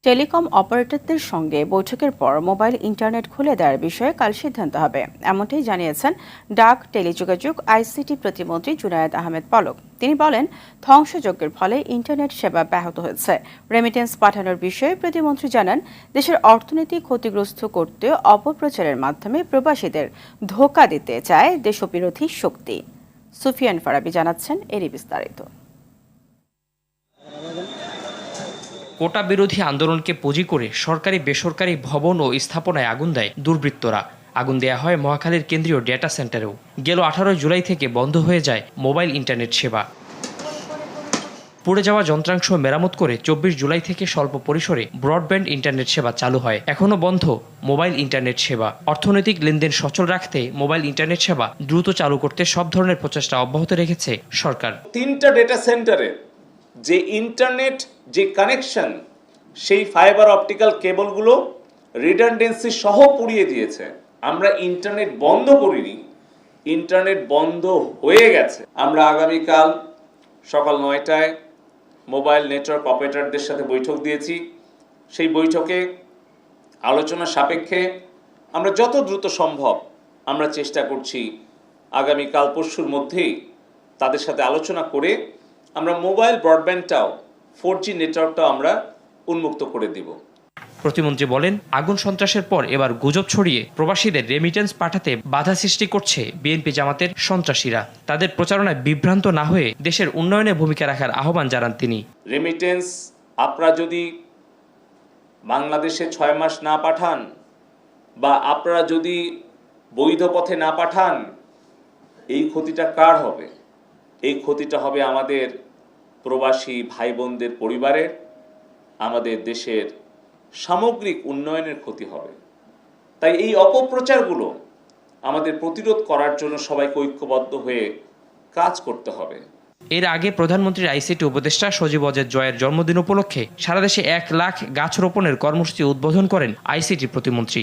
Telecom অপারেটরদের সঙ্গে বৈঠকের পর মোবাইল ইন্টারনেট খুলে দেওয়ার বিষয়ে কাল সিদ্ধান্ত হবে, এমনটাই জানিয়েছেন ডাক, টেলিযোগাযোগ, আইসিটি প্রতিমন্ত্রী জুনায়েদ আহমেদ পলক। তিনি বলেন, ধ্বংসযজ্ঞের ফলে ইন্টারনেট সেবা ব্যাহত হয়েছে। রেমিটেন্স পাঠানোর বিষয়ে প্রতিমন্ত্রী জানান, দেশের অর্থনীতি ক্ষতিগ্রস্ত করতে অপপ্রচারের মাধ্যমে প্রবাসীদের ধোঁকা দিতে চায় দেশবিরোধী শক্তি। সুফিয়ান ফারাবি জানাচ্ছেন এরই বিস্তারিত। কোটা বিরোধী আন্দোলনকে পুঁজি করে সরকারি বেসরকারি ভবন ও স্থাপনায় আগুন দেয় দুর্বৃত্তরা। আগুন দেয়া হয় মহাখালীর কেন্দ্রীয় ডেটা সেন্টারেও। গেল 18 জুলাই থেকে বন্ধ হয়ে যায় মোবাইল ইন্টারনেট সেবা। পুড়ে যাওয়া যন্ত্রাংশ মেরামত করে 24 জুলাই থেকে স্বল্প পরিসরে ব্রডব্যান্ড ইন্টারনেট সেবা চালু হয়। এখনও বন্ধ মোবাইল ইন্টারনেট সেবা। অর্থনৈতিক লেনদেন সচল রাখতে মোবাইল ইন্টারনেট সেবা দ্রুত চালু করতে সব ধরনের প্রচেষ্টা অব্যাহত রেখেছে সরকার। 3টা ডেটা সেন্টারে যে ইন্টারনেট যে কানেকশন, সেই ফাইবার অপটিক্যাল কেবলগুলো রিডান্ডেন্সি সহ পুড়িয়ে দিয়েছে। আমরা ইন্টারনেট বন্ধ করিনি, ইন্টারনেট বন্ধ হয়ে গেছে। আমরা আগামীকাল সকাল 9টায় মোবাইল নেটওয়ার্ক অপারেটরদের সাথে বৈঠক দিয়েছি। সেই বৈঠকে আলোচনা সাপেক্ষে আমরা যত দ্রুত সম্ভব আমরা চেষ্টা করছি আগামীকাল পরশুর মধ্যেই তাদের সাথে আলোচনা করে আমরা মোবাইল ব্রডব্যান্ডটাও 4G নেটওয়ার্কটাও আমরা উন্মুক্ত করে দিব। প্রতিমন্ত্রী বলেন, আগুন সন্ত্রাসের পর এবার গুজব ছড়িয়ে প্রবাসীদের রেমিটেন্স পাঠাতে বাধা সৃষ্টি করছে বিএনপি জামাতের সন্ত্রাসীরা। তাদের প্রচারণায় বিভ্রান্ত না হয়ে দেশের উন্নয়নে ভূমিকা রাখার আহ্বান জানান তিনি। রেমিটেন্স আপনারা যদি বাংলাদেশে 6 মাস না পাঠান বা আপনারা যদি বৈধ পথে না পাঠান, এই ক্ষতিটা কার হবে? এই ক্ষতিটা হবে আমাদের প্রবাসী ভাই বোনদের পরিবারের, আমাদের দেশের সামগ্রিক উন্নয়নের ক্ষতি হবে। তাই এই অপপ্রচারগুলো আমাদের প্রতিরোধ করার জন্য সবাইকে ঐক্যবদ্ধ হয়ে কাজ করতে হবে। এর আগে প্রধানমন্ত্রীর আইসিটি উপদেষ্টা সজীব ওয়াজেদ জয়ের জন্মদিন উপলক্ষে সারা দেশে 1 লাখ গাছ রোপণের কর্মসূচি উদ্বোধন করেন আইসিটি প্রতিমন্ত্রী।